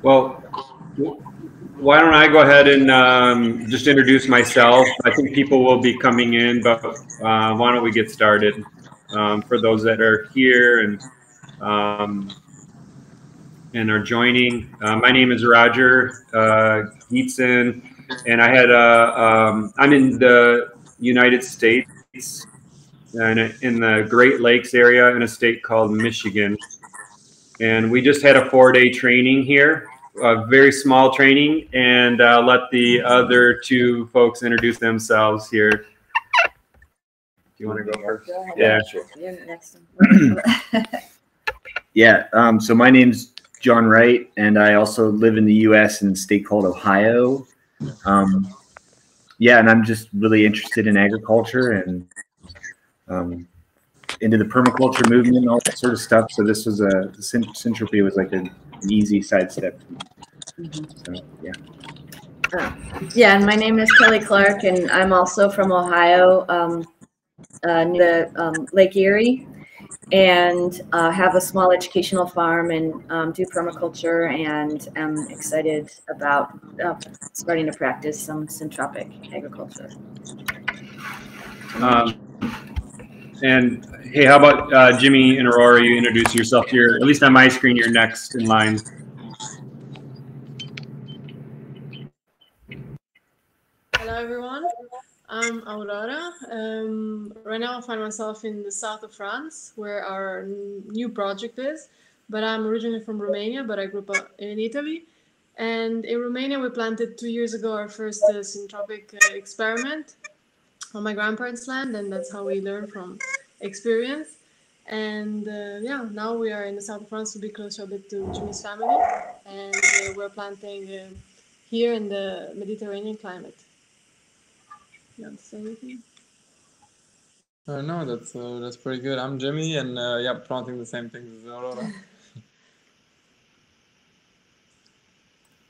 Well, why don't I go ahead and just introduce myself? I think people will be coming in, but why don't we get started? For those that are here and are joining, my name is Roger Gietzen, and I'm in the United States, and in the Great Lakes area in a state called Michigan. And we just had a 4-day training here, a very small training, and I'll let the other two folks introduce themselves here. Do you want to go first? Yeah, sure. Yeah, so my name's John Wright, and I also live in the U.S. in a state called Ohio. Yeah, and I'm just really interested in agriculture and into the permaculture movement and all that sort of stuff. So this was Syntropy was like an easy sidestep. So, yeah. Yeah, and my name is Kelly Clark, and I'm also from Ohio, near the Lake Erie, and have a small educational farm and do permaculture, and am excited about starting to practice some syntropic agriculture. And hey, how about Jimmy and Aurora? You introduce yourself here. At least on my screen, you're next in line. Hello, everyone. I'm Aurora. Right now, I find myself in the south of France, where our new project is. But I'm originally from Romania, but I grew up in Italy. And in Romania, we planted 2 years ago our first syntropic experiment on my grandparents' land, and that's how we learn from experience. And yeah, now we are in the south of France to be closer a bit to Jimmy's family, and we're planting here in the Mediterranean climate. You want to say anything? No, that's pretty good. I'm Jimmy, and yeah, planting the same things as Aurora.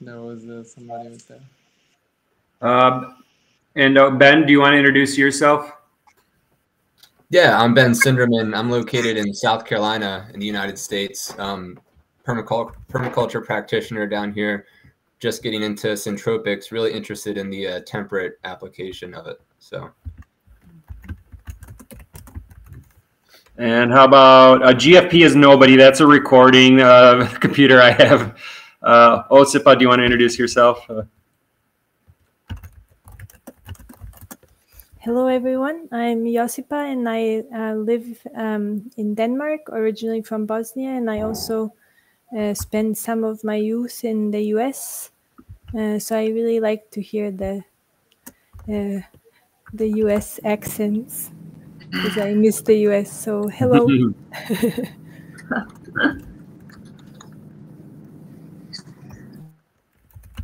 There was somebody was there. And Ben, do you want to introduce yourself? Yeah, I'm Ben Sinderman. I'm located in South Carolina in the United States. Permaculture practitioner down here, just getting into Syntropics, really interested in the temperate application of it. So. And how about GFP is nobody? That's a recording computer I have. Josipa, do you want to introduce yourself? Hello, everyone. I'm Josipa, and I live in Denmark, originally from Bosnia, and I also spent some of my youth in the US. So I really like to hear the US accents, because I miss the US. So hello.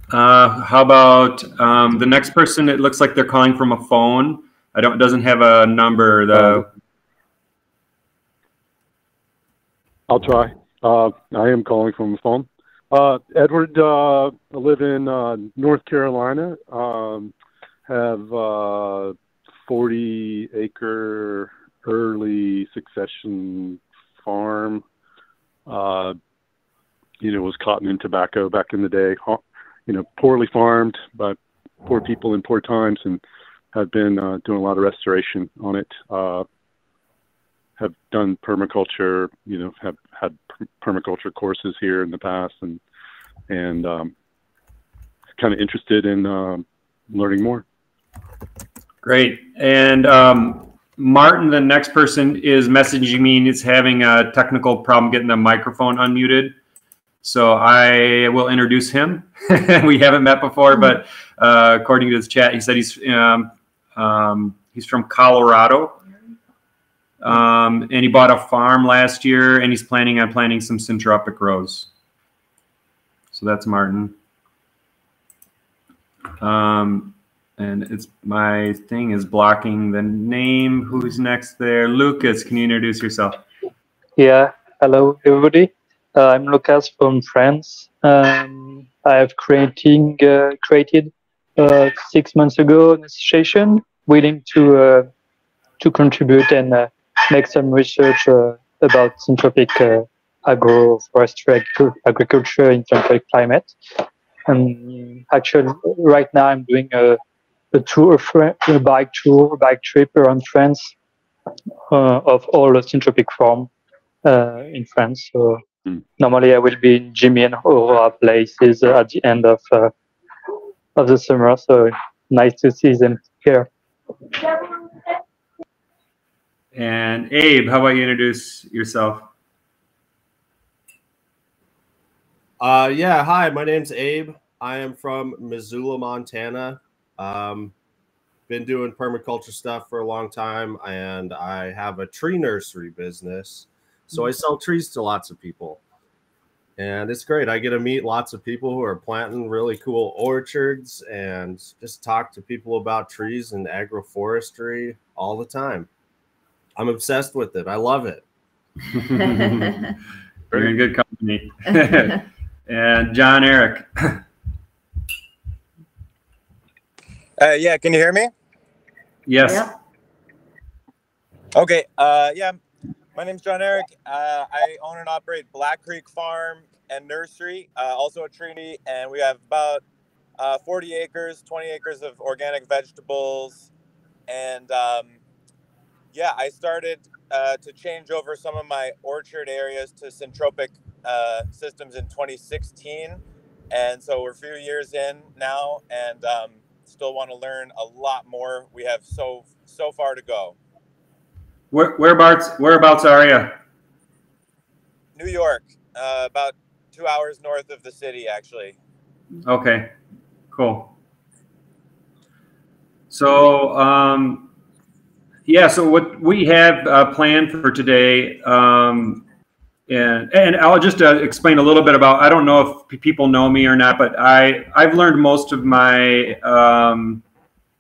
How about the next person? It looks like they're calling from a phone. Doesn't have a number though. I'll try. I am calling from a phone. Edward, I live in North Carolina. Have 40-acre early succession farm. Was cotton and tobacco back in the day. Poorly farmed, but poor people in poor times, and have been doing a lot of restoration on it. Have done permaculture, have had permaculture courses here in the past, and kind of interested in learning more. Great. And Martin, the next person, is messaging me and is having a technical problem getting the microphone unmuted. So I will introduce him. We haven't met before, but according to his chat, he said he's from Colorado. And he bought a farm last year, and he's planning on planting some syntropic rows. So that's Martin. And my thing is blocking the name. Who's next there? Lucas, can you introduce yourself? Yeah, hello everybody. I'm Lucas from France. I have created 6 months ago an association willing to contribute and make some research about syntropic agroforestry agriculture in temperate climate. And actually, right now I'm doing a bike trip around France of all the Syntropic farm in France. So normally I will be in Jimmy and Aurora places at the end of the summer. So nice to see them here. And Abe, how about you introduce yourself? Yeah, hi, my name's Abe. I am from Missoula, Montana. Been doing permaculture stuff for a long time, and I have a tree nursery business. So I sell trees to lots of people. And it's great. I get to meet lots of people who are planting really cool orchards and just talk to people about trees and agroforestry all the time. I'm obsessed with it. I love it. You're in good company. And John Eric. Yeah, can you hear me? Yes. Yeah. Okay. Yeah, my name's John Eric. I own and operate Black Creek Farm and Nursery, also a tree, and we have about 40 acres, 20 acres of organic vegetables. And yeah, I started to change over some of my orchard areas to Syntropic systems in 2016. And so we're a few years in now, and still want to learn a lot more. We have so far to go. Whereabouts are you? New York, about 2 hours north of the city, actually. Okay, cool. So, yeah, so what we have planned for today, and I'll just explain a little bit about, I don't know if people know me or not, but I've learned most of my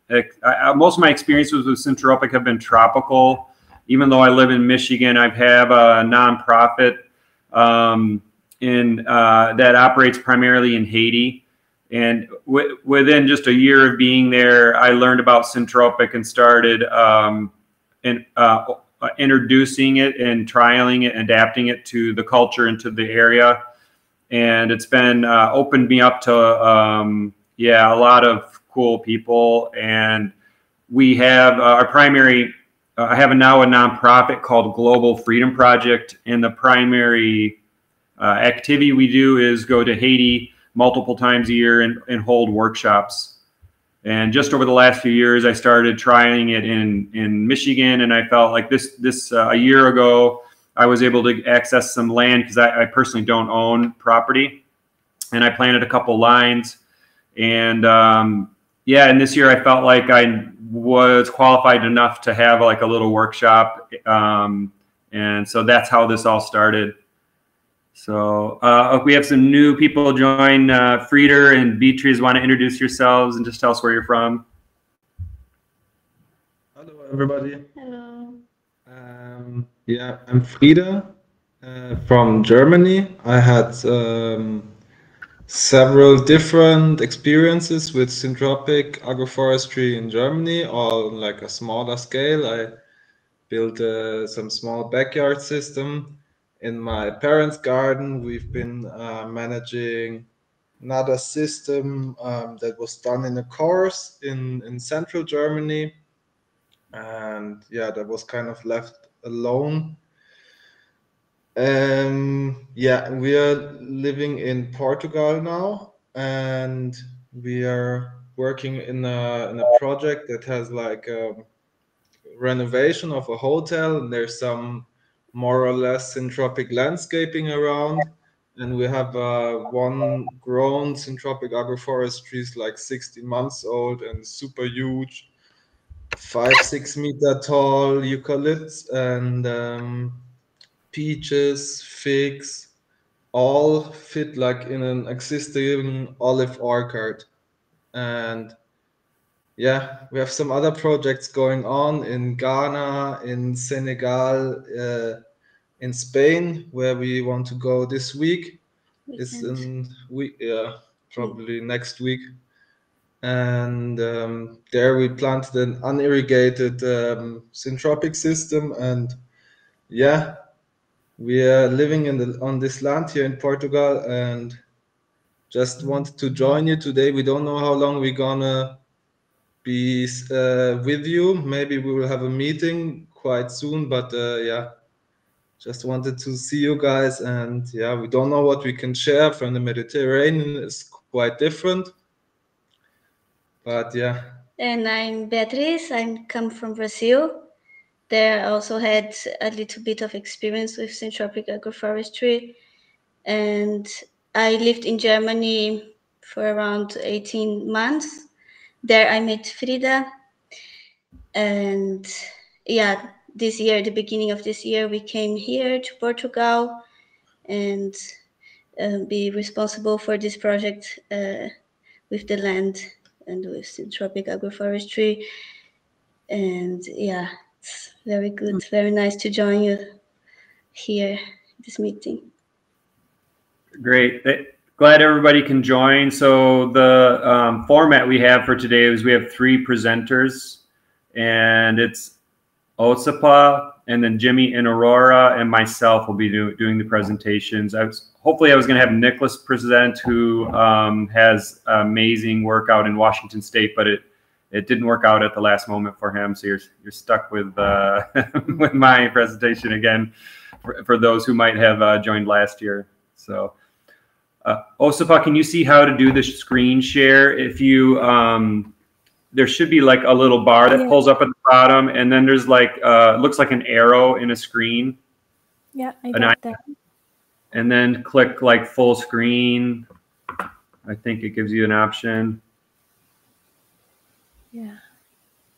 experiences with Syntropic have been tropical. Even though I live in Michigan, I have a nonprofit that operates primarily in Haiti. And within just a year of being there, I learned about Syntropic and started introducing it and trialing it, adapting it to the culture and to the area. And it's been opened me up to, a lot of cool people. And we have our primary, I have now a nonprofit called Global Freedom Project. And the primary activity we do is go to Haiti multiple times a year and hold workshops. And just over the last few years, I started trying it in Michigan, and I felt like this a year ago, I was able to access some land because I personally don't own property, and I planted a couple lines. And and this year I felt like I was qualified enough to have like a little workshop, and so that's how this all started. So we have some new people join. Frieder and Beatrice, want to introduce yourselves and just tell us where you're from? Hello, everybody. Hello. Yeah, I'm Frieder from Germany. I had several different experiences with Syntropic agroforestry in Germany, all on like a smaller scale. I built some small backyard system. In my parents' garden, we've been managing another system that was done in a course in central Germany. And yeah, that was kind of left alone. Yeah, we are living in Portugal now, and we are working in a project that has like a renovation of a hotel, and there's some more or less Syntropic landscaping around. And we have one grown Syntropic agroforestry, is like 60 months old and super huge, 5-6 meter tall eucalypts and peaches, figs, all fit like in an existing olive orchard. And yeah, we have some other projects going on in Ghana, in Senegal, in Spain, where we want to go this week. It's in probably next week. And there we planted an unirrigated Syntropic system, and yeah, We are living on this land here in Portugal, and just wanted to join you today. We don't know how long we're gonna be with you. Maybe we will have a meeting quite soon, but yeah, just wanted to see you guys. And yeah, we don't know what we can share from the Mediterranean. It's quite different, but yeah. And I'm Beatriz. I come from Brazil. There I also had a little bit of experience with Syntropic agroforestry, and I lived in Germany for around 18 months. There I met Frida, and yeah, this year, the beginning of this year, we came here to Portugal and be responsible for this project with the land and with Syntropic agroforestry. And yeah, it's very good, very nice to join you here, this meeting. Great. Glad everybody can join. So the format we have for today is we have 3 presenters, and it's Josipa, and then Jimmy and Aurora, and myself will be doing the presentations. Hopefully I was going to have Nicholas present, who has amazing work out in Washington State, but it didn't work out at the last moment for him. So you're stuck with with my presentation again for those who might have joined last year. So Josipa, can you see how to do the screen share? If you there should be like a little bar that pulls up at the bottom, and then there's like looks like an arrow in a screen. Yeah, I got that. And then click like full screen. I think it gives you an option. Yeah.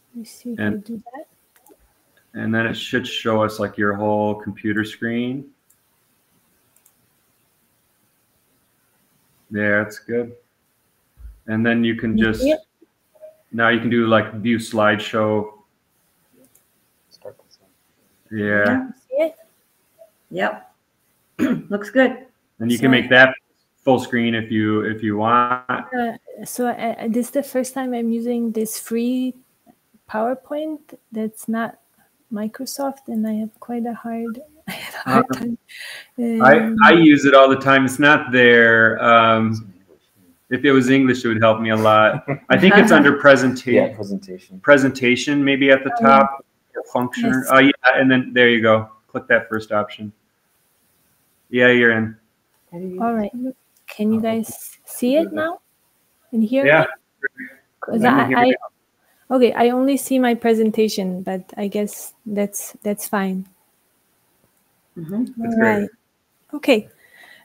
Let me see how to do that. And then it should show us like your whole computer screen. Yeah, that's good. And then you can just, now you can do like view slideshow. Yeah. See it? Yep. Looks good. And you can make that full screen if you want. So this is the first time I'm using this free PowerPoint that's not Microsoft, and I have quite a hard time. I use it all the time. It's not there. If it was English, it would help me a lot. I think it's under presentation. Yeah, presentation. Presentation, maybe at the top. Function. Yes. Oh yeah, and then there you go. Click that first option. Yeah, you're in. All right. Can you guys see it now and hear Yeah. me? Okay, I only see my presentation, but I guess that's fine. All right. Okay.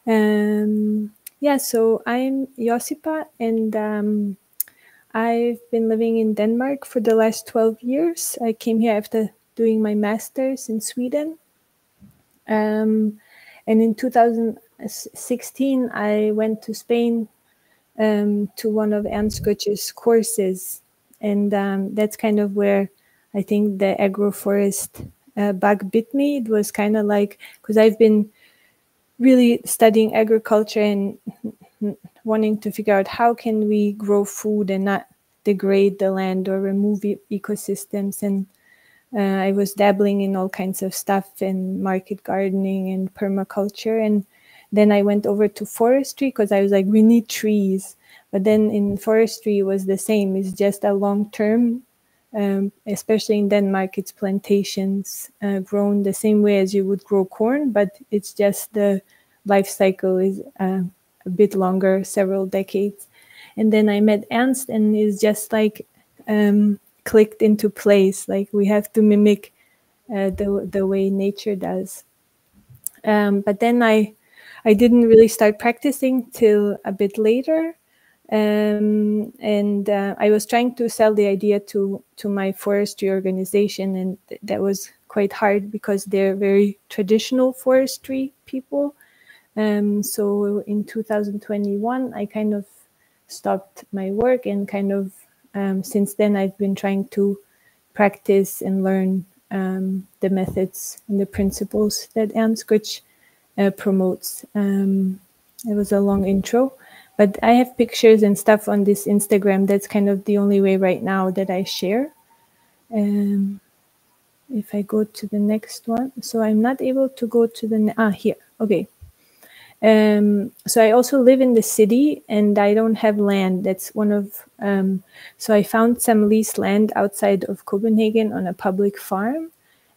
Yeah, so I'm Josipa, and I've been living in Denmark for the last 12 years. I came here after doing my master's in Sweden. And in 2016, I went to Spain to one of Ernst Götzsch's courses. And that's kind of where I think the agroforest bug bit me. It was kind of like, because I've been really studying agriculture and wanting to figure out how can we grow food and not degrade the land or remove ecosystems. And I was dabbling in all kinds of stuff in market gardening and permaculture. And then I went over to forestry because I was like, we need trees. But then in forestry, it was the same. It's just a long term, especially in Denmark, it's plantations grown the same way as you would grow corn, but it's just the life cycle is a bit longer, several decades. And then I met Ernst, and it's just like clicked into place. Like we have to mimic the way nature does. But then I didn't really start practicing till a bit later. And I was trying to sell the idea to my forestry organization, and that was quite hard because they're very traditional forestry people. So in 2021, I kind of stopped my work, and kind of since then I've been trying to practice and learn the methods and the principles that Ernst Götzsch promotes. It was a long intro. But I have pictures and stuff on this Instagram. That's kind of the only way right now that I share. if I go to the next one, so I'm not able to go to the, here, okay. So I also live in the city and I don't have land. That's one of, so I found some leased land outside of Copenhagen on a public farm.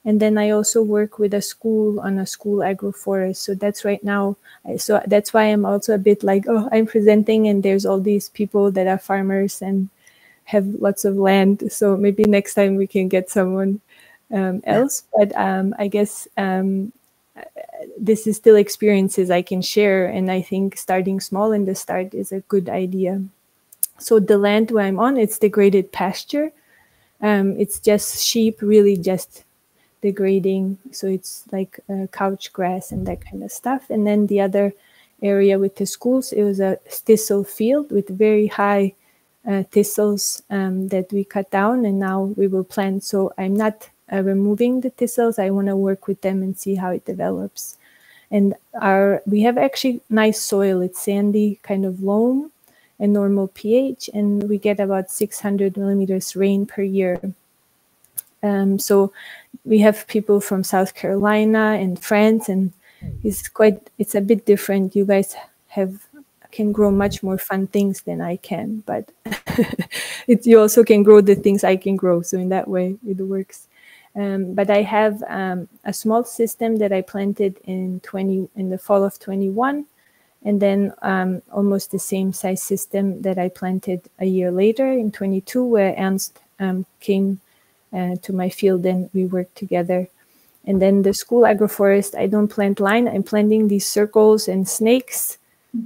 And then I also work with a school on a school agroforest. So that's right now. So that's why I'm also a bit like, oh, I'm presenting and there's all these people that are farmers and have lots of land. So maybe next time we can get someone else. But I guess this is still experiences I can share. And I think starting small in the start is a good idea. So the land where I'm on, it's degraded pasture. It's just sheep, really just degrading. So it's like couch grass and that kind of stuff. And then the other area with the schools, it was a thistle field with very high thistles that we cut down and now we will plant. So I'm not removing the thistles. I want to work with them and see how it develops. And we have actually nice soil. It's sandy, kind of loam and normal pH, and we get about 600 millimeters rain per year. So we have people from South Carolina and France, and it's a bit different. You guys can grow much more fun things than I can, but you also can grow the things I can grow. So in that way, it works. But I have a small system that I planted in the fall of 21, and then almost the same size system that I planted a year later in 22, where Ernst came to my field and we worked together. And then the school agroforest, I don't plant line. I'm planting these circles and snakes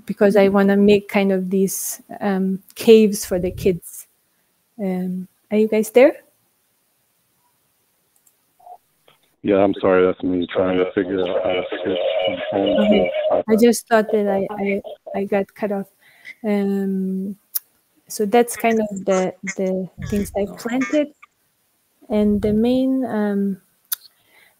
because I want to make kind of these caves for the kids. Are you guys there? Yeah, I'm sorry. That's me trying to figure out how to switch from phone Okay. to iPad. I just thought that I got cut off. So that's kind of the things I've planted. And the main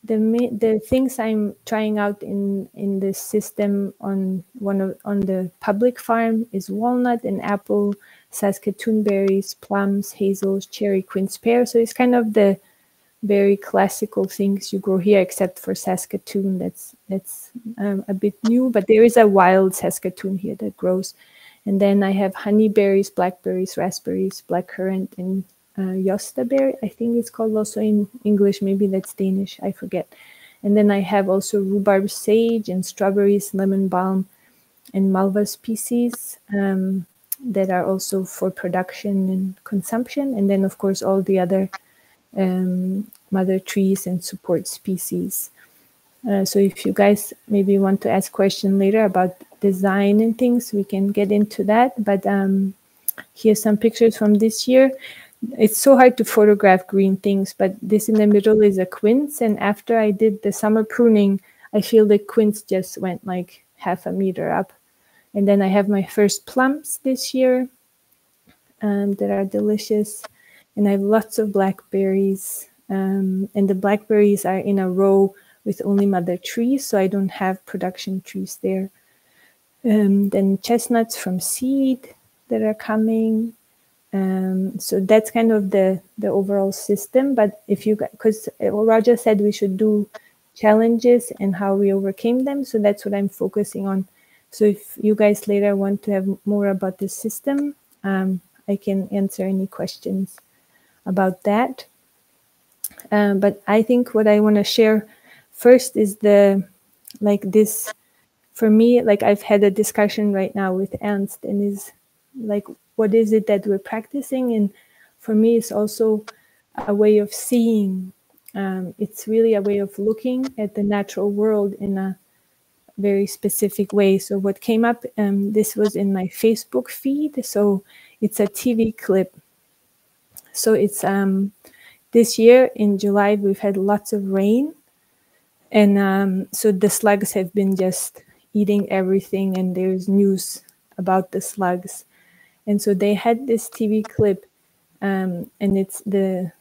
the things I'm trying out in the system on the public farm is walnut and apple, Saskatoon berries, plums, hazels, cherry, quince, pear. So it's kind of the very classical things you grow here, except for Saskatoon. That's a bit new, but there is a wild Saskatoon here that grows. And then I have honeyberries, blackberries, raspberries, blackcurrant, and Jostaberry, I think it's called also in English. Maybe that's Danish, I forget. And then I have also rhubarb, sage, and strawberries, lemon balm, and malva species that are also for production and consumption. And then, of course, all the other mother trees and support species. So if you guys maybe want to ask questions later about design and things, we can get into that. But here's some pictures from this year. It's so hard to photograph green things, but this in the middle is a quince. And after I did the summer pruning, I feel the quince just went like half a meter up. And then I have my first plums this year that are delicious. And I have lots of blackberries. And the blackberries are in a row with only mother trees, so I don't have production trees there. Then chestnuts from seed that are coming. So that's kind of the overall system. But if you, because Roger said we should do challenges and how we overcame them, so that's what I'm focusing on. So if you guys later want to have more about the system, I can answer any questions about that. But I think what I want to share first is this, for me, like I've had a discussion right now with Ernst, and is like, what is it that we're practicing? And for me, it's also a way of seeing. It's really a way of looking at the natural world in a very specific way. So what came up, this was in my Facebook feed. So it's a TV clip. So it's this year in July, we've had lots of rain. And so the slugs have been just eating everything, and there's news about the slugs. And so they had this TV clip, and it's the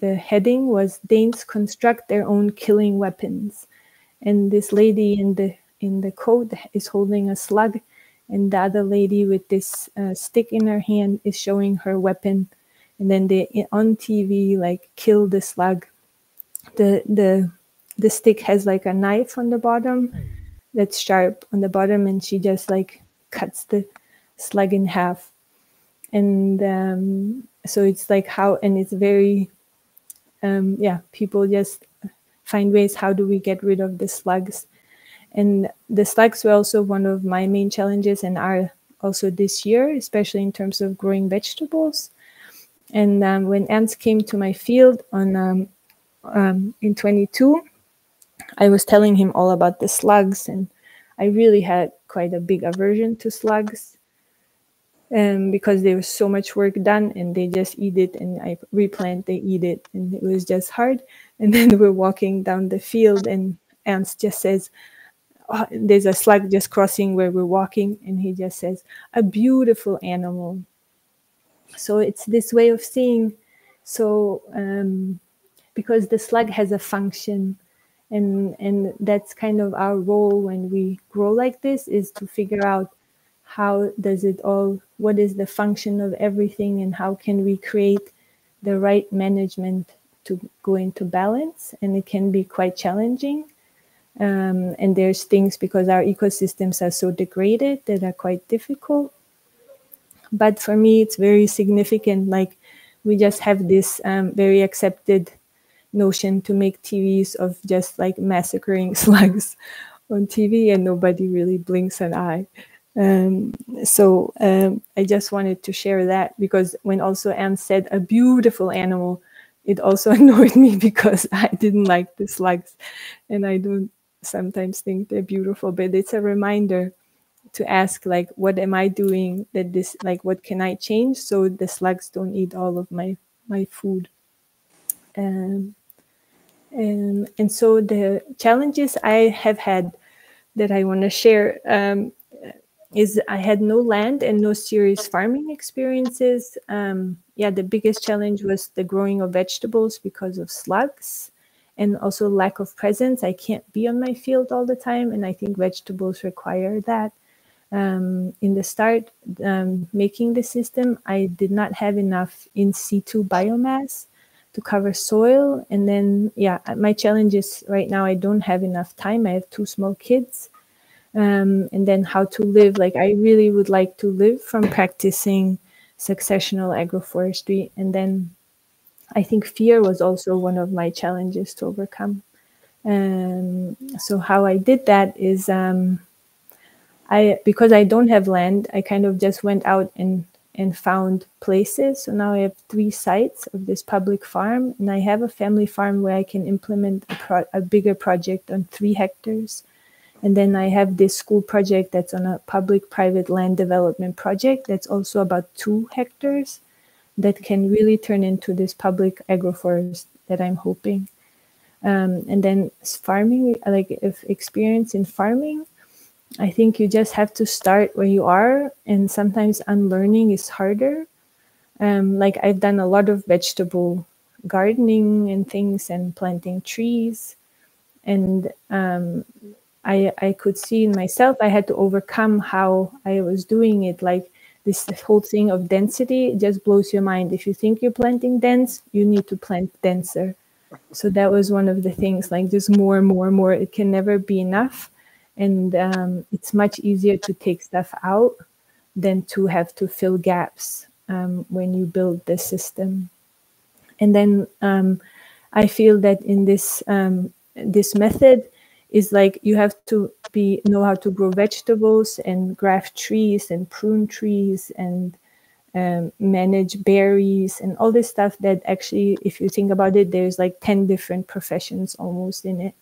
heading was "Danes construct their own killing weapons," and this lady in the coat is holding a slug, and the other lady with this stick in her hand is showing her weapon, and then they on TV like kill the slug. the stick has like a knife on the bottom that's sharp on the bottom, and she just like cuts the slug in half. And so it's like and it's very, people just find ways, how do we get rid of the slugs? And the slugs were also one of my main challenges and are also this year, especially in terms of growing vegetables. And when ants came to my field in 22, I was telling him all about the slugs, and I really had quite a big aversion to slugs because there was so much work done and they just eat it, and I replant, they eat it, and it was just hard. And then we're walking down the field and ants just says, oh, there's a slug just crossing where we're walking, and he just says, a beautiful animal. So it's this way of seeing, so because the slug has a function, and that's kind of our role when we grow like this, is to figure out how does it all, what is the function of everything, and how can we create the right management to go into balance. And it can be quite challenging. And there's things, because our ecosystems are so degraded, that are quite difficult. But for me, it's very significant. Like, we just have this very accepted notion to make TVs of just like massacring slugs on TV, and nobody really blinks an eye. So I just wanted to share that, because when also Anne said a beautiful animal, it also annoyed me because I didn't like the slugs, and I don't sometimes think they're beautiful, but it's a reminder to ask, like, what am I doing that this, like, what can I change so the slugs don't eat all of my food. And so the challenges I have had that I want to share is I had no land and no serious farming experiences. The biggest challenge was the growing of vegetables because of slugs, and also lack of presence. I can't be on my field all the time, and I think vegetables require that. In the start, making the system, I did not have enough in situ biomass to cover soil. And then, my challenge is right now I don't have enough time. I have 2 small kids. And then how to live. Like, I really would like to live from practicing successional agroforestry. And then I think fear was also one of my challenges to overcome. So how I did that is because I don't have land, I kind of just went out and found places. So now I have 3 sites of this public farm, and I have a family farm where I can implement a bigger project on 3 hectares. And then I have this school project that's on a public-private land development project that's also about 2 hectares that can really turn into this public agroforest that I'm hoping. And then farming, like, if experience in farming, I think you just have to start where you are, and sometimes unlearning is harder. Like, I've done a lot of vegetable gardening and things, and planting trees, and I could see in myself I had to overcome how I was doing it. Like, this whole thing of density just blows your mind. If you think you're planting dense, you need to plant denser. So that was one of the things, like, just more and more and more. It can never be enough. And it's much easier to take stuff out than to have to fill gaps when you build the system. And then I feel that in this method is like, you have to know how to grow vegetables and graft trees and prune trees and manage berries and all this stuff that actually, if you think about it, there's like 10 different professions almost in it.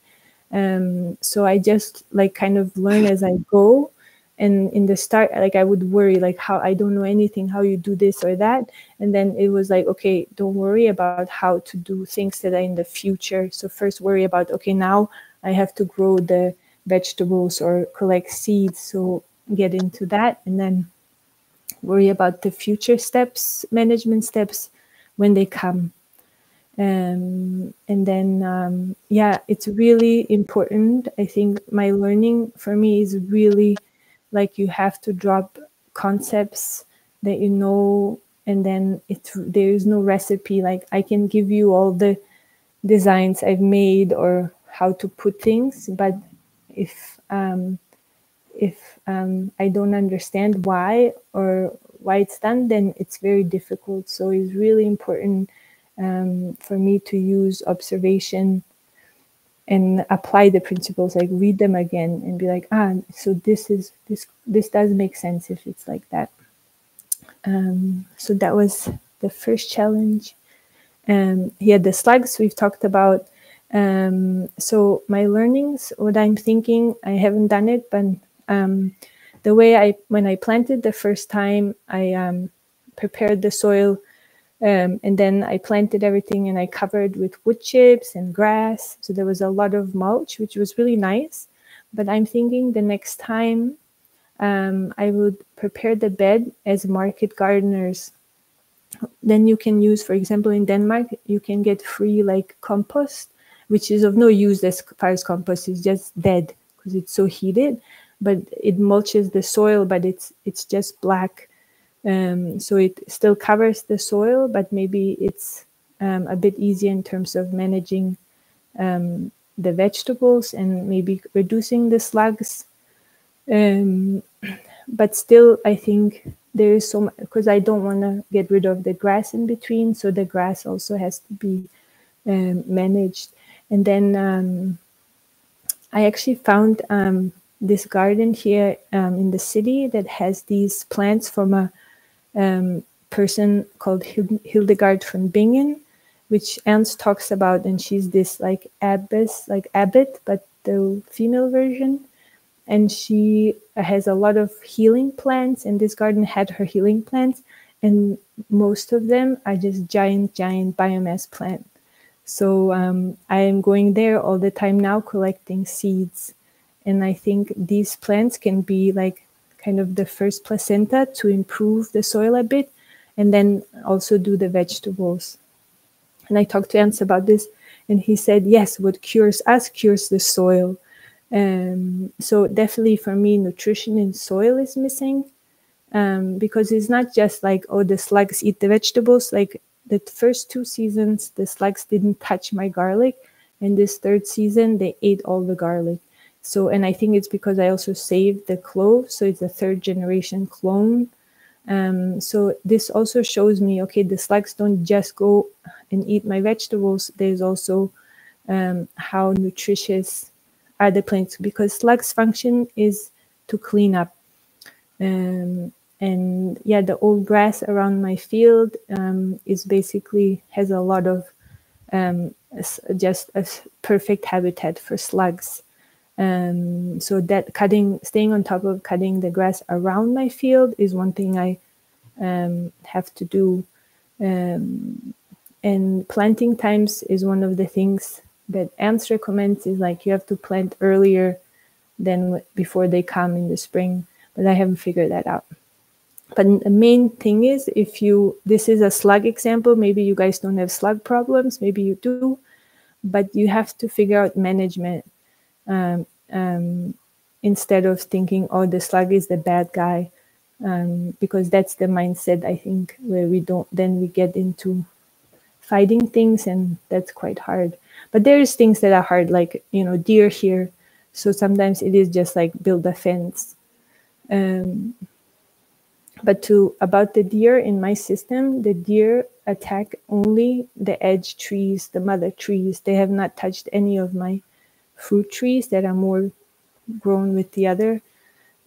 So I just like kind of learn as I go. And in the start, like, I would worry, like, how I don't know anything, how you do this or that. And then it was like, okay, don't worry about how to do things that are in the future. So first worry about, okay, now I have to grow the vegetables or collect seeds. So get into that, and then worry about the future steps, management steps, when they come. And then, it's really important. I think my learning for me is really like, you have to drop concepts that you know, and then there is no recipe. Like, I can give you all the designs I've made or how to put things, but if I don't understand why it's done, then it's very difficult. So it's really important for me to use observation and apply the principles, like read them again and be like, so this does make sense if it's like that. So that was the first challenge. Yeah, the slugs we've talked about. So my learnings, what I'm thinking, I haven't done it, but the way when I planted the first time, I prepared the soil, and then I planted everything and I covered with wood chips and grass. So there was a lot of mulch, which was really nice. But I'm thinking the next time I would prepare the bed as market gardeners. Then you can use, for example, in Denmark, you can get free like compost, which is of no use as far as compost. It's just dead because it's so heated, but it mulches the soil, but it's just black. So it still covers the soil, but maybe it's a bit easier in terms of managing the vegetables and maybe reducing the slugs. But still, I think there is so much, because I don't want to get rid of the grass in between. So the grass also has to be managed. And then I actually found this garden here in the city that has these plants from a person called Hildegard von Bingen, which Ernst talks about, and she's this like abbot, but the female version. And she has a lot of healing plants, and this garden had her healing plants, and most of them are just giant biomass plants. So I am going there all the time now collecting seeds. And I think these plants can be like kind of the first placenta to improve the soil a bit, and then also do the vegetables. And I talked to Ernst about this, and he said, yes, what cures us cures the soil. So definitely for me, nutrition in soil is missing, because it's not just like, oh, the slugs eat the vegetables. Like the first 2 seasons, the slugs didn't touch my garlic, and this 3rd season, they ate all the garlic. So, and I think it's because I also saved the cloves, so it's a 3rd generation clone. So this also shows me, okay, the slugs don't just go and eat my vegetables. There's also how nutritious are the plants, because slugs' function is to clean up. And yeah, the old grass around my field is basically has a lot of just a perfect habitat for slugs. So that staying on top of cutting the grass around my field is one thing I have to do. And planting times is one of the things that Ernst recommends, is like you have to plant earlier than before they come in the spring, but I haven't figured that out. But the main thing is, this is a slug example, maybe you guys don't have slug problems, maybe you do, but you have to figure out management instead of thinking, oh, the slug is the bad guy, because that's the mindset, I think, where we get into fighting things, and that's quite hard. But there's things that are hard, like, deer here. So sometimes it is just like build a fence. But about the deer in my system, the deer attack only the edge trees, the mother trees. They have not touched any of my fruit trees that are more grown with the other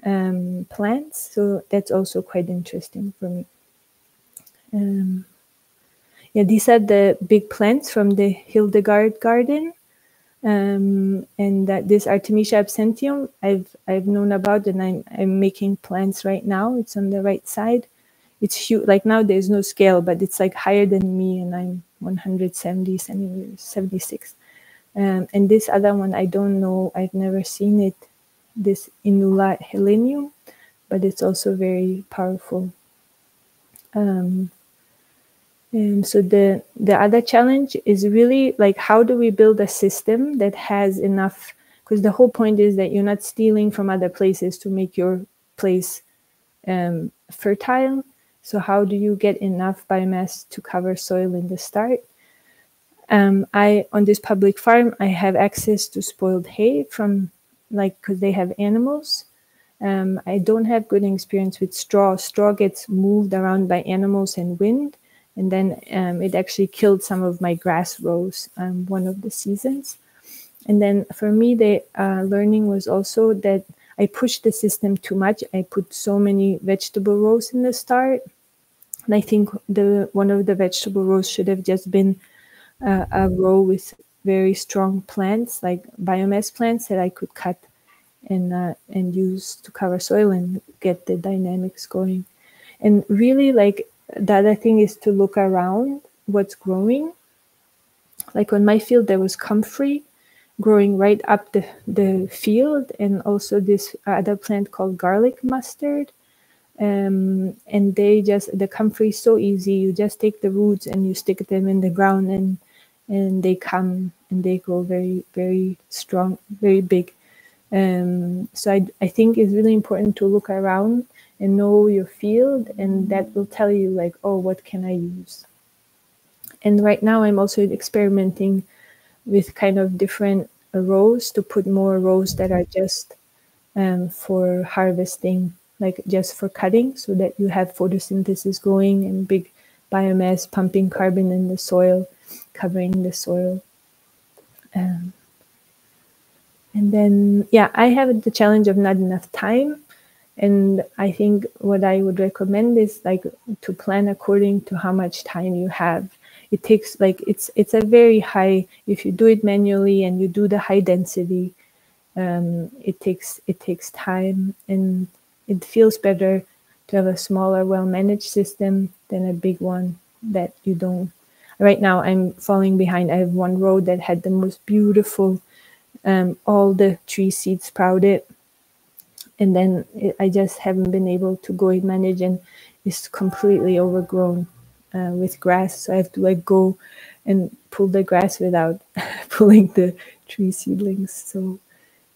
plants. So that's also quite interesting for me. Yeah, these are the big plants from the Hildegard garden. And this Artemisia absentium I've known about, and I'm making plants right now. It's on the right side. It's huge. Like now there's no scale, but it's like higher than me, and I'm 170 centimeters, 76. And this other one, I don't know. I've never seen it. This Inula helenium, but it's also very powerful. And so the other challenge is really like, how do we build a system that has enough, because the whole point is that you're not stealing from other places to make your place fertile. So how do you get enough biomass to cover soil in the start? on this public farm, I have access to spoiled hay from, like, because they have animals. I don't have good experience with straw. Straw gets moved around by animals and wind, and then it actually killed some of my grass rows one of the seasons. And then for me, the learning was also that I pushed the system too much. I put so many vegetable rows in the start. And I think one of the vegetable rows should have just been a row with very strong plants, like biomass plants that I could cut and use to cover soil and get the dynamics going. And really, like, the other thing is to look around what's growing. Like on my field, there was comfrey growing right up the field, and also this other plant called garlic mustard. And the comfrey is so easy. You just take the roots and you stick them in the ground, and they come and they grow very, very strong, very big. So I think it's really important to look around and know your field, and that will tell you, like, oh, what can I use? And right now I'm also experimenting with kind of different rows to put more rows that are just for harvesting, like just for cutting, so that you have photosynthesis going and big biomass pumping carbon in the soil, covering the soil. And then, yeah, I have the challenge of not enough time. And I think what I would recommend is, like, to plan according to how much time you have. It takes, like, it's a very high, if you do it manually and you do the high density, it takes time, and it feels better to have a smaller, well-managed system than a big one that you don't. Right now, I'm falling behind. I have one row that had the most beautiful, all the tree seeds sprouted, and then I just haven't been able to go and manage, and it's completely overgrown with grass. So I have to, like, go and pull the grass without pulling the tree seedlings. So,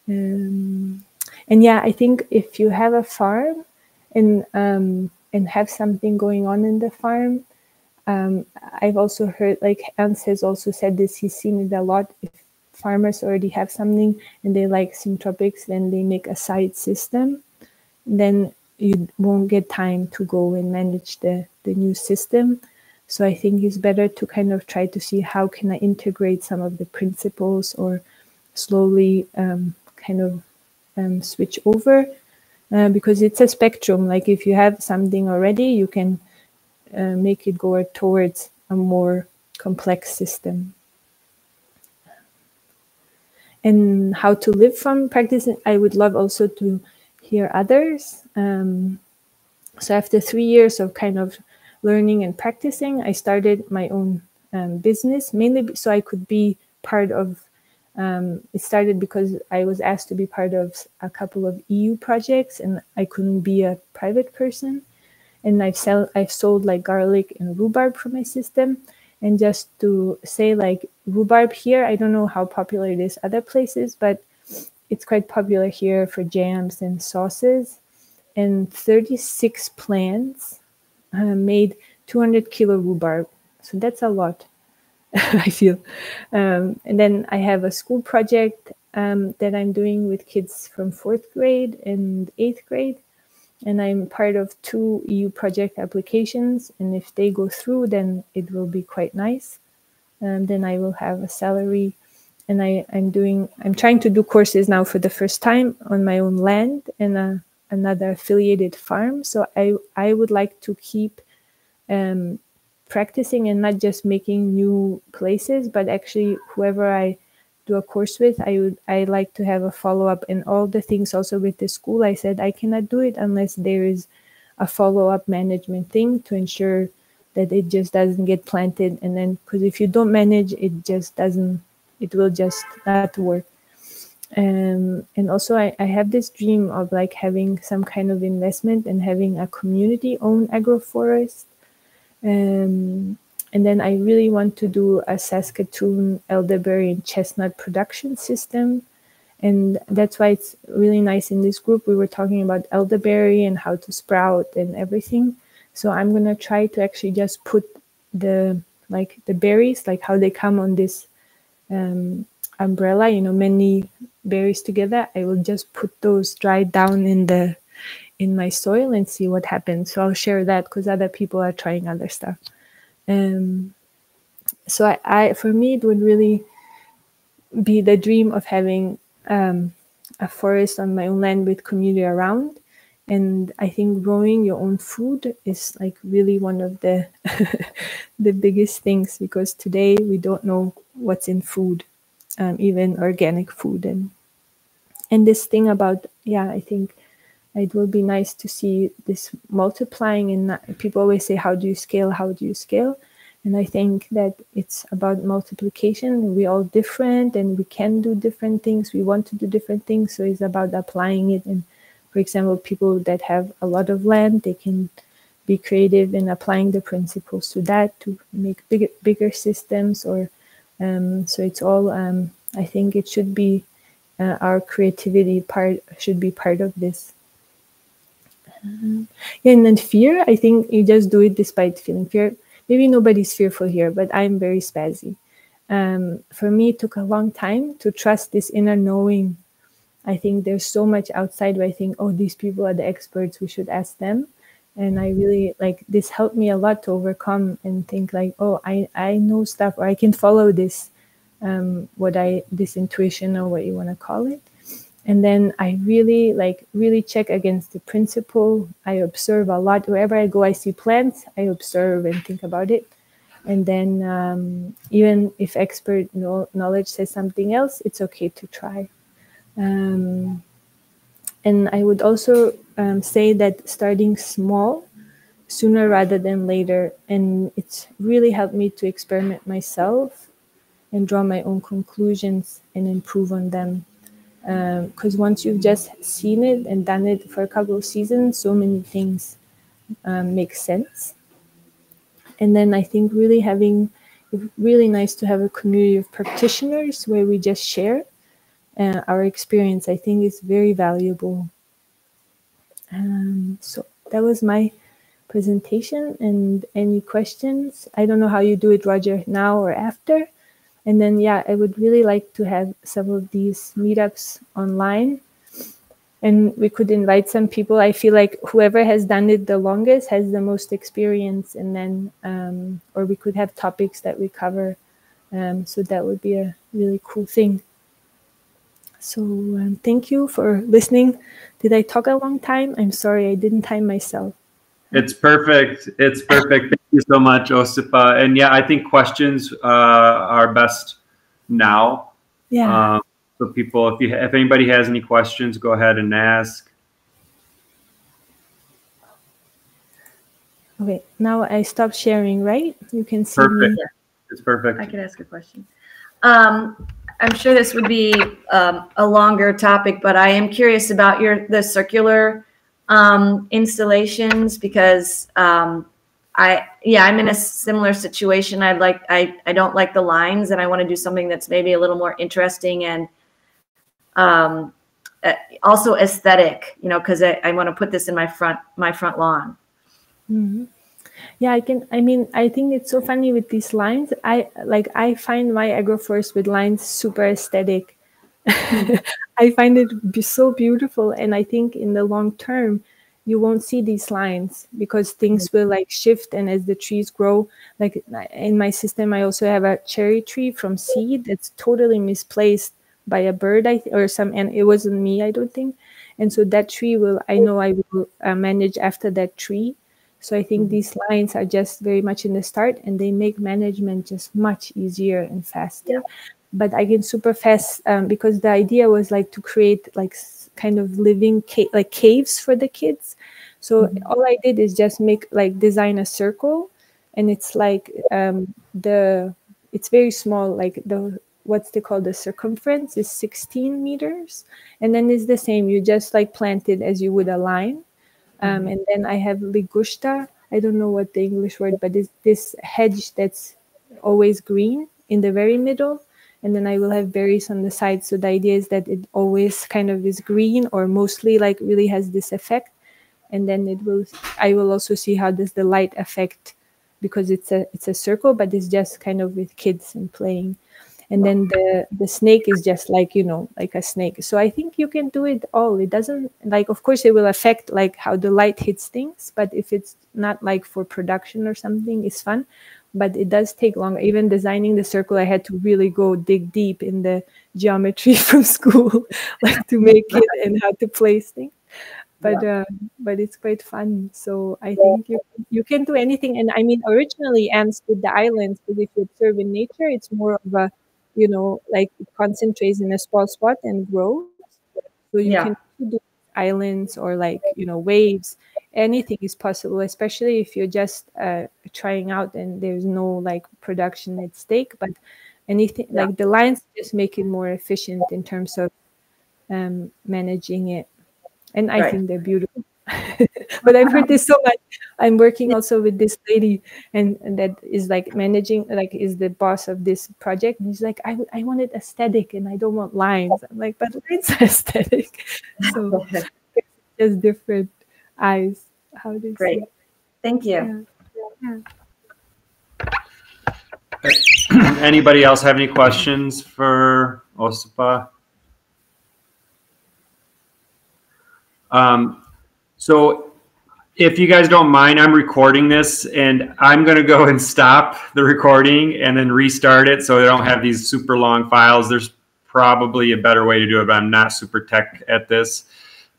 and yeah, I think if you have a farm and have something going on in the farm, I've also heard, like Ernst has also said this, he's seen it a lot. If farmers already have something and they like Syntropics, then they make a side system. Then you won't get time to go and manage the new system. So I think it's better to kind of try to see how can I integrate some of the principles, or slowly kind of switch over, because it's a spectrum. Like, if you have something already, you can make it go towards a more complex system. And how to live from practicing, I would love also to hear others. So after 3 years of kind of learning and practicing, I started my own business, mainly so I could be part of, it started because I was asked to be part of a couple of EU projects, and I couldn't be a private person. And I've sold like garlic and rhubarb from my system. And just to say, like, rhubarb here, I don't know how popular it is other places, but it's quite popular here for jams and sauces. And 36 plants made 200 kilo rhubarb. So that's a lot, I feel. And then I have a school project that I'm doing with kids from 4th grade and 8th grade. And I'm part of 2 EU project applications. And if they go through, then it will be quite nice. Then I will have a salary. And I'm trying to do courses now for the first time on my own land and another affiliated farm. So I would like to keep practicing and not just making new places, but actually whoever I do a course with, I like to have a follow-up. And all the things also with the school, I said I cannot do it unless there is a follow-up management thing to ensure that it just doesn't get planted. And then, because if you don't manage, it will just not work. And also I have this dream of like having some kind of investment and having a community-owned agroforest. And then I really want to do a Saskatoon elderberry and chestnut production system. And that's why it's really nice in this group. We were talking about elderberry and how to sprout and everything. So I'm going to try to actually just put like the berries, like how they come on this umbrella, you know, many berries together. I will just put those dried down in my soil and see what happens. So I'll share that because other people are trying other stuff. So for me, it would really be the dream of having a forest on my own land with community around. And I think growing your own food is like really one of the the biggest things, because today we don't know what's in food, even organic food. And this thing about, yeah, I think it will be nice to see this multiplying. And people always say, how do you scale? How do you scale? And I think that it's about multiplication. We're all different and we can do different things. We want to do different things. So it's about applying it. And for example, people that have a lot of land, they can be creative in applying the principles to that to make bigger systems. Or so it's all, I think it should be our creativity should be part of this. Yeah, and then fear, I think you just do it despite feeling fear. Maybe nobody's fearful here, but I'm very spazzy. For me, it took a long time to trust this inner knowing. I think there's so much outside where I think, oh, these people are the experts, we should ask them. And I really, like, this helped me a lot to overcome and think like, oh, I know stuff, or I can follow this, this intuition, or what you want to call it. And then I really check against the principle. I observe a lot. Wherever I go, I see plants, I observe and think about it. And then even if expert knowledge says something else, it's okay to try. And I would also say that starting small, sooner rather than later. And it's really helped me to experiment myself and draw my own conclusions and improve on them. Because once you've just seen it and done it for a couple of seasons, so many things make sense. And then I think it's really nice to have a community of practitioners where we just share our experience. I think it's very valuable. So that was my presentation. And any questions? I don't know how you do it, Roger, now or after. And then, yeah, I would really like to have some of these meetups online. And we could invite some people. I feel like whoever has done it the longest has the most experience. And then, or we could have topics that we cover. So that would be a really cool thing. So thank you for listening. Did I talk a long time? I'm sorry, I didn't time myself. It's perfect. It's perfect. Thank you so much, Josipa. And yeah, I think questions are best now. Yeah. So people, if anybody has any questions, go ahead and ask. Okay, now I stopped sharing, right? You can see perfect. me. It's perfect. I could ask a question. I'm sure this would be a longer topic, but I am curious about the circular installations, because I'm in a similar situation. I don't like the lines, and I want to do something that's maybe a little more interesting and also aesthetic, because I want to put this in my front lawn. Mm-hmm. Yeah, I think it's so funny with these lines. I find my agroforest with lines super aesthetic. I find it so beautiful, and I think in the long term you won't see these lines because things will like shift, and as the trees grow, like in my system I also have a cherry tree from seed that's totally misplaced by a bird and it wasn't me, I don't think. And so that tree I will manage after that tree. So I think these lines are just very much in the start, and they make management just much easier and faster. Yeah. But I can super fast because the idea was like to create like kind of living caves for the kids. So all I did is just design a circle, and it's like it's very small, like the circumference is 16 meters, and then it's the same. You just like plant it as you would a line. And then I have ligusta. I don't know what the English word, but it's this hedge that's always green in the very middle. And then I will have berries on the side. So the idea is that it always kind of is green, or mostly like really has this effect. And then I will also see how does the light affect because it's a circle, but it's just kind of with kids and playing. And then the snake is just like, you know, like a snake. So I think you can do it all. It doesn't, like, of course it will affect like how the light hits things, but if it's not like for production or something, it's fun. But it does take longer. Even designing the circle, I had to really go dig deep in the geometry from school, like to make it and how to place things. But it's quite fun. So I think you can do anything. And I mean, originally ants did the islands, but if you observe in nature, it's more of a, you know, like it concentrates in a small spot and grows. So you can do islands or like, you know, waves. Anything is possible, especially if you're just trying out and there's no like production at stake. But anything like the lines just make it more efficient in terms of managing it. And I think they're beautiful. But I've heard this so much. I'm working also with this lady and that is like managing, like is the boss of this project. And he's like, I want it aesthetic and I don't want lines. I'm like, but lines are aesthetic. So it's just different eyes. How do you see it? Thank you. Anybody else have any questions for Josipa? So if you guys don't mind, I'm recording this and I'm going to go and stop the recording and then restart it so I don't have these super long files. There's probably a better way to do it, but I'm not super tech at this.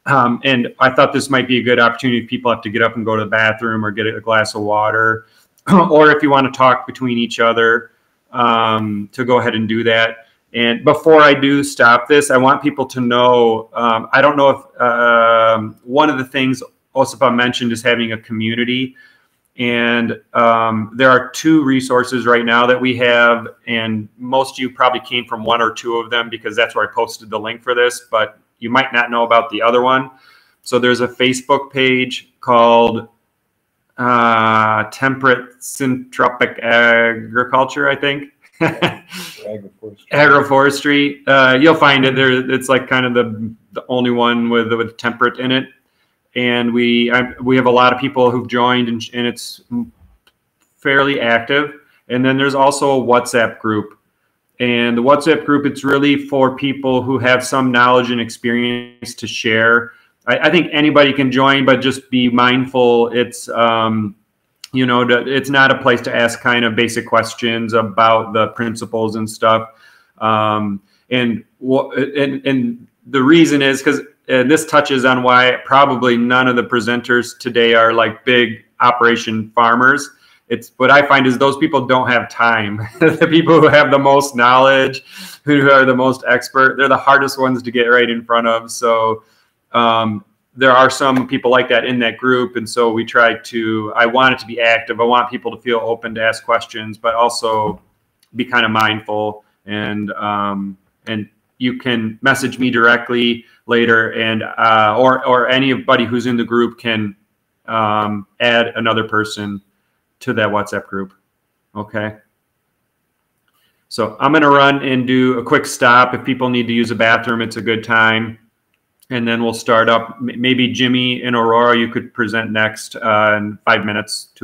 And I thought this might be a good opportunity if people have to get up and go to the bathroom or get a glass of water, or if you want to talk between each other, to go ahead and do that. And before I do stop this, I want people to know, I don't know if one of the things Josipa mentioned is having a community. And there are 2 resources right now that we have. And most of you probably came from 1 or 2 of them because that's where I posted the link for this. But you might not know about the other one. So there's a Facebook page called Temperate Syntropic Agriculture, I think. Agroforestry. You'll find it there. It's like kind of the only one with temperate in it. And we have a lot of people who've joined and it's fairly active. And then there's also a WhatsApp group. And the WhatsApp group, it's really for people who have some knowledge and experience to share. I think anybody can join, but just be mindful. It's, you know, it's not a place to ask kind of basic questions about the principles and stuff. And the reason is because this touches on why probably none of the presenters today are like big operation farmers. It's what I find is those people don't have time. The people who have the most knowledge, who are the most expert, they're the hardest ones to get right in front of. So there are some people like that in that group. And so we try to, I want it to be active. I want people to feel open to ask questions, but also be kind of mindful. And you can message me directly later and or anybody who's in the group can add another person to that WhatsApp group. Okay. So I'm going to run and do a quick stop. If people need to use a bathroom, it's a good time. And then we'll start up. Maybe Jimmy and Aurora, you could present next in 5 minutes, 2 minutes.